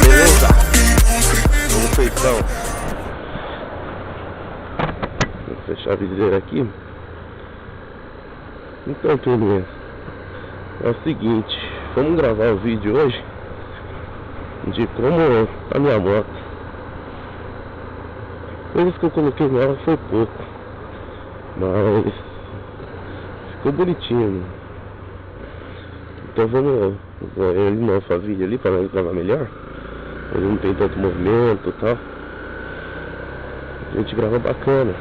Beleza? Vamos feição. Vou fechar a vidreira aqui. Então, turminha, é o seguinte, vamos gravar o vídeo hoje de como a minha moto. Coisas que eu coloquei nela foi pouco, mas ficou bonitinho. Então vamos eliminar o vídeo ali para nós gravar melhor. Ele não tem tanto movimento e tal. A gente grava bacana.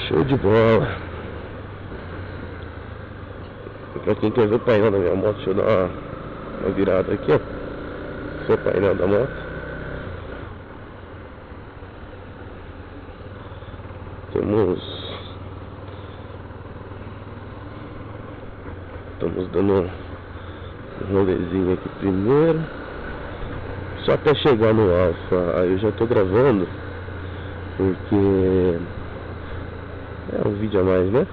Show de bola. Pra quem quer ver o painel da minha moto, deixa eu dar uma virada aqui, ó. Esse é o painel da moto. Estamos dando um rolezinho aqui primeiro. Só até chegar no Alfa, aí eu já tô gravando. Porque é um vídeo a mais, né?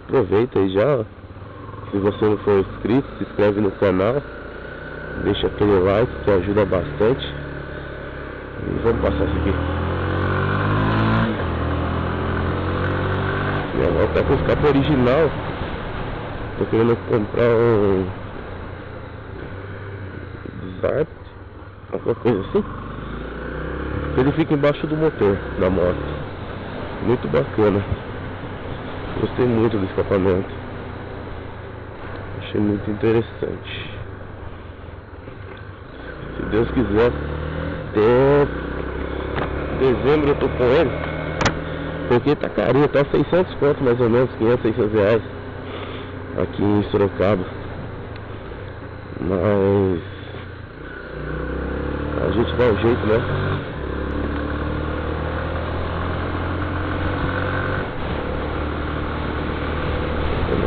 Aproveita aí já. Se você não for inscrito, se inscreve no canal. Deixa aquele like que ajuda bastante. E vamos passar isso aqui. Minha moto tá com o escape original. Tô querendo comprar um Zarp, alguma coisa assim. Ele fica embaixo do motor da moto. Muito bacana. Gostei muito do escapamento. Achei muito interessante. Se Deus quiser, até dezembro eu tô com ele. Porque tá carinho, tá 600 conto mais ou menos, 500, 600 reais aqui em Sorocaba. Mas a gente dá um jeito, né?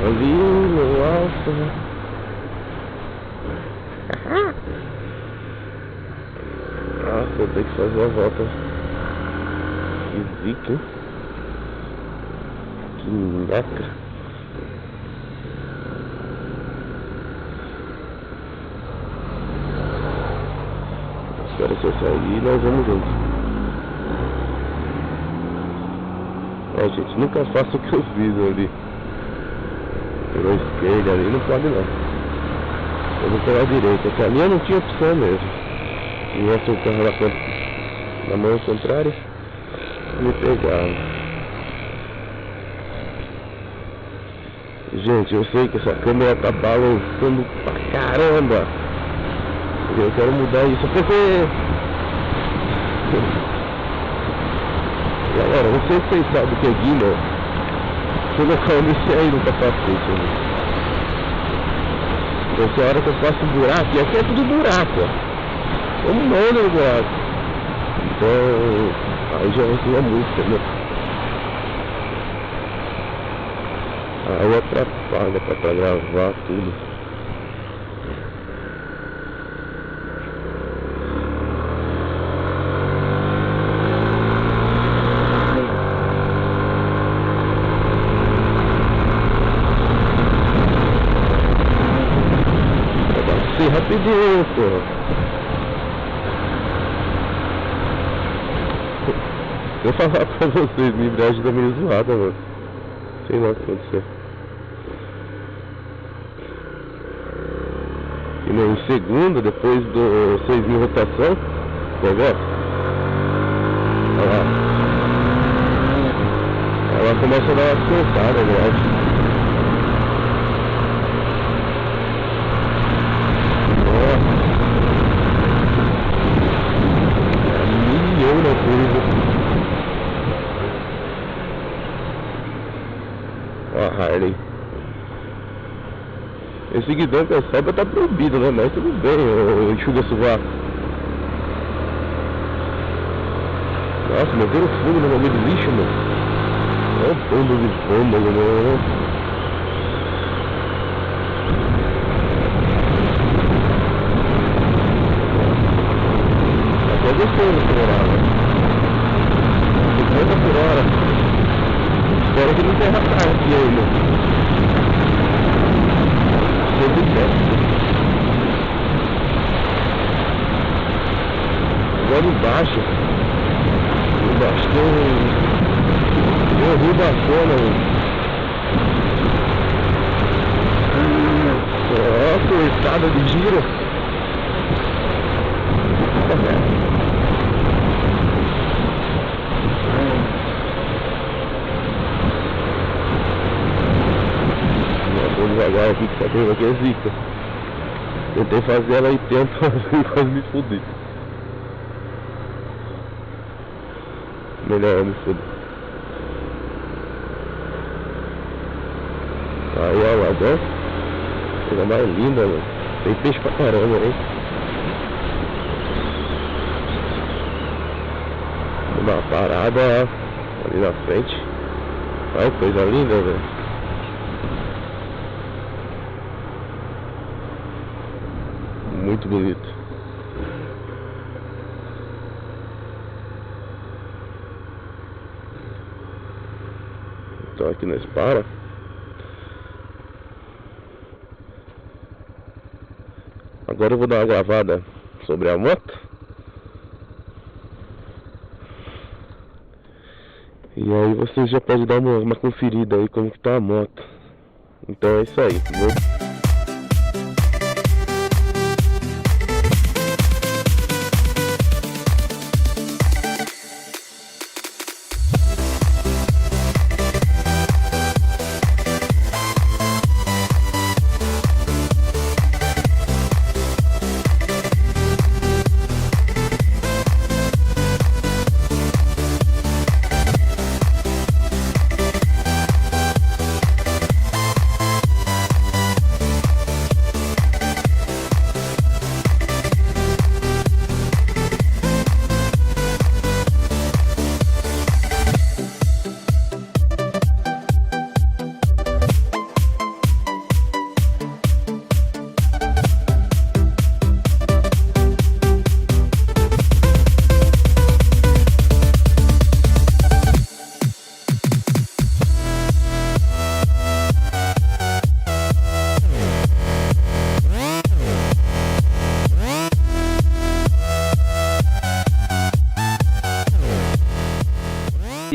Ali no alto. Nossa, eu tenho que fazer a volta. Que zica, hein? Que nhaca. Espero que eu sair e nós vamos juntos. Ó, gente, nunca faça o que eu fiz ali. Pela esquerda ali, não pode não. Eu vou pela direita, porque ali eu não tinha opção mesmo. E o carro na mão contrária me pegava. Gente, eu sei que essa câmera tá balançando pra caramba. Eu quero mudar isso porque... Galera, não sei se vocês sabem o que é gimbal. Colocar o MC aí no capacete, né? Essa hora que eu faço buraco, e aqui é tudo buraco, ó. Como manda no buraco. Então, aí já vacila muito, entendeu? Aí atrapalha pra gravar tudo. Rapidinho, porra. Vou falar pra vocês, minha embreagem tá meio zoada, mano. Sei lá o que aconteceu. E em segunda, depois do 6.000 rotação, quer ver? Olha lá. Ela começa a dar uma soltada, eu acho. Harley. Esse guidão que eu saiba tá proibido, né? Mas tudo bem, eu enxuga sovaco. Nossa, meteram fogo no bagulho de lixo, mano. Olha o bando de fômago, mano. Até gostei de acelerar, né? 50 por hora. Espero que não tenha uma carga aqui ainda. 107. Agora embaixo tem um rio bacana, ó, cortada de giro. Vou devagar aqui que essa curva aqui é zica. Tentei fazer ela 80, mas quase me fudi. Melhor eu me fuder. Aí ó, o lagoa. Coisa mais linda, mano. Tem peixe pra caramba, hein? Uma parada ali na frente. Olha que coisa linda, velho. Muito bonito. Então aqui nós para. Agora eu vou dar uma gravada sobre a moto. E aí vocês já podem dar uma conferida aí como que tá a moto. Então é isso aí.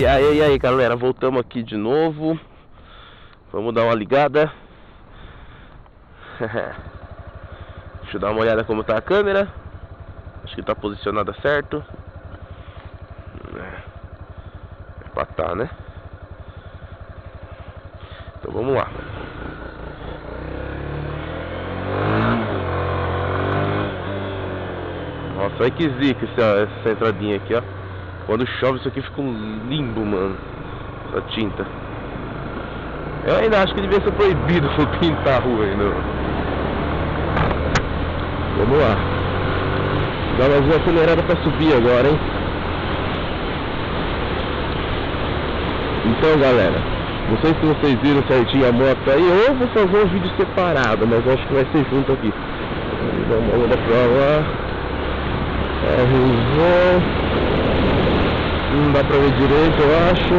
E aí galera, voltamos aqui de novo. Vamos dar uma ligada. Deixa eu dar uma olhada como tá a câmera. Acho que tá posicionada certo. É pra tá, né? Então vamos lá. Nossa, olha que zica essa entradinha aqui, ó. Quando chove isso aqui fica um limbo, mano. Essa tinta. Eu ainda acho que devia ser proibido pintar a rua ainda. Vamos lá. Dá mais uma acelerada pra subir agora, hein. Então galera, não sei se vocês viram certinho a moto aí, ou vou fazer um vídeo separado, mas acho que vai ser junto aqui. Vamos dar uma olhada pra lá. Não dá pra ver direito, eu acho.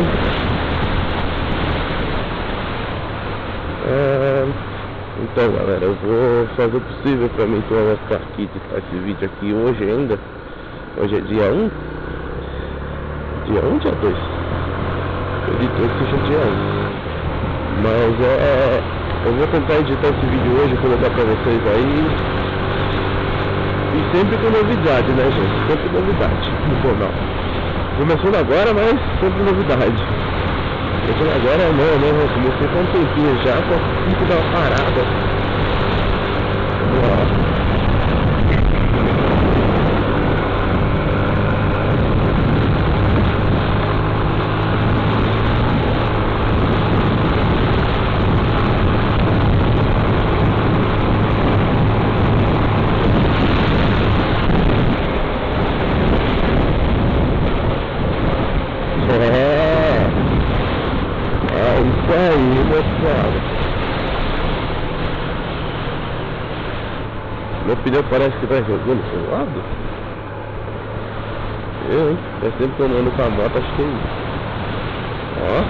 Então galera, eu vou fazer o possível pra mim colocar aqui, editar esse vídeo aqui hoje ainda. Hoje é dia 1? Dia 1 ou dia 2? Acredito que seja dia 1. Mas eu vou tentar editar esse vídeo hoje e colocar pra vocês aí. E sempre com novidade, né gente? Sempre novidade no canal. Começando agora, mas sempre novidade. Começando agora não, comecei com um tempinho já, só tive que dar uma parada. Vamos lá. Isso aí, moçada. Meu pneu parece que vai jogando pro lado. Eu, hein? É sempre que eu ando com a moto, acho que é isso. Ó.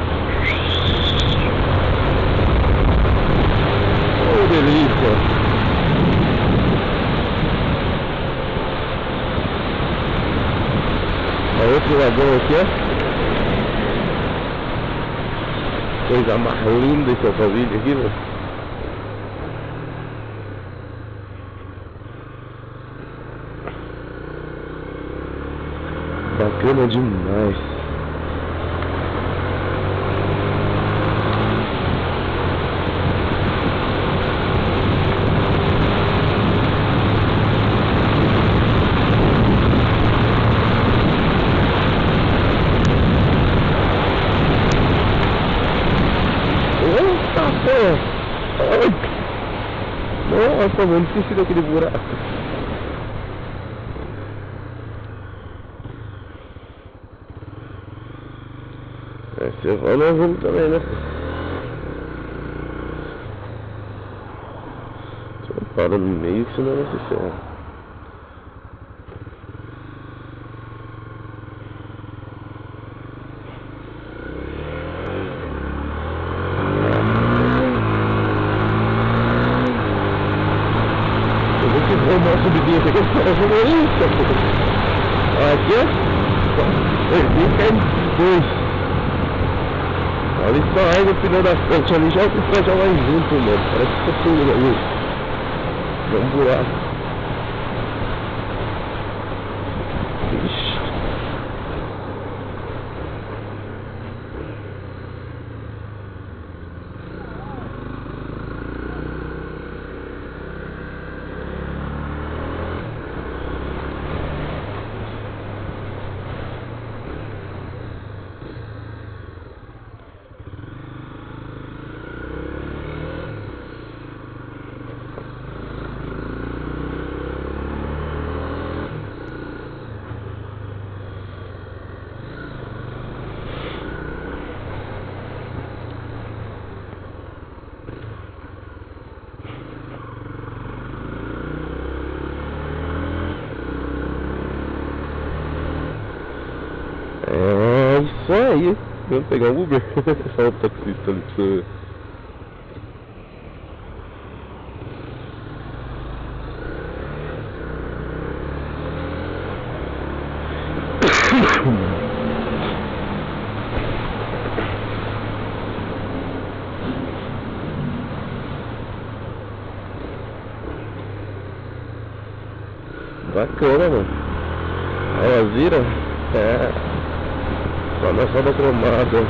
céuzão aqui, ó. Coisa mais linda esse Alphaville aqui, mano. Bacana demais. Nossa, mano, esqueci daquele buraco. Você vai, nós vamos também, né? Só para no meio que senão vai se ferrar. Vou dar uma subidinha aqui, isso. Aqui, ó. Perdi, cai dois. Olha só, aí no final da frente ali, já o pessoal já vai junto, mano. Parece que tá tudo ali. Dá um buraco. Ixi. É isso aí. Vamos pegar um Uber. Só o taxista ali pra você ver. Bacana, mano. Ela vira. É. Só na soda cromada.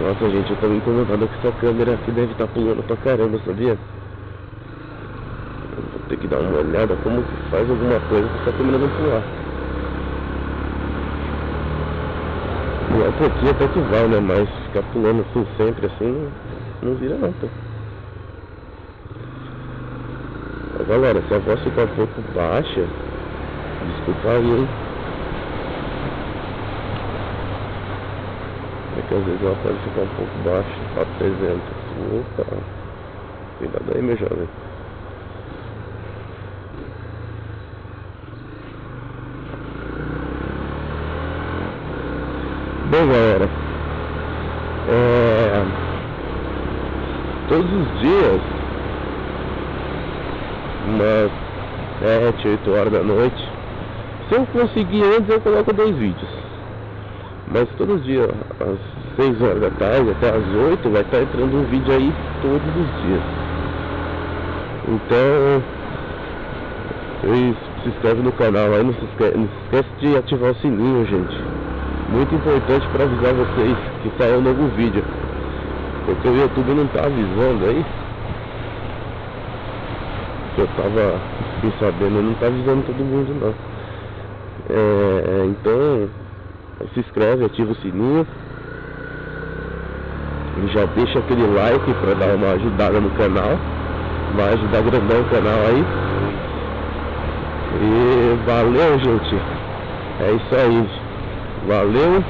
Nossa, gente, eu tô me incomodado com essa câmera aqui. Deve estar pulando pra caramba, sabia? Eu vou ter que dar uma olhada como que faz alguma coisa pra essa câmera não pular. Um pouquinho até que vai, né? Mas ficar pulando assim sempre assim não vira não, tá? Mas, galera, se a voz ficar um pouco baixa, desculpa aí, hein? É que às vezes ela pode ficar um pouco baixa, apresenta. Opa, cuidado aí, meu jovem. Bom, galera, todos os dias, umas 7, 8 horas da noite, se eu conseguir antes eu coloco 2 vídeos, mas todos os dias, às 6 horas da tarde até às 8, vai estar entrando um vídeo aí todos os dias. Então, vocês se inscrevem no canal aí, não se esquece de ativar o sininho, gente. Muito importante para avisar vocês que saiu um novo vídeo, porque o YouTube não tá avisando aí. Que eu tava sabendo, não tá avisando todo mundo não. Então se inscreve, ativa o sininho e já deixa aquele like para dar uma ajudada no canal, vai ajudar grandão o canal aí. E valeu, gente, é isso aí, valeu.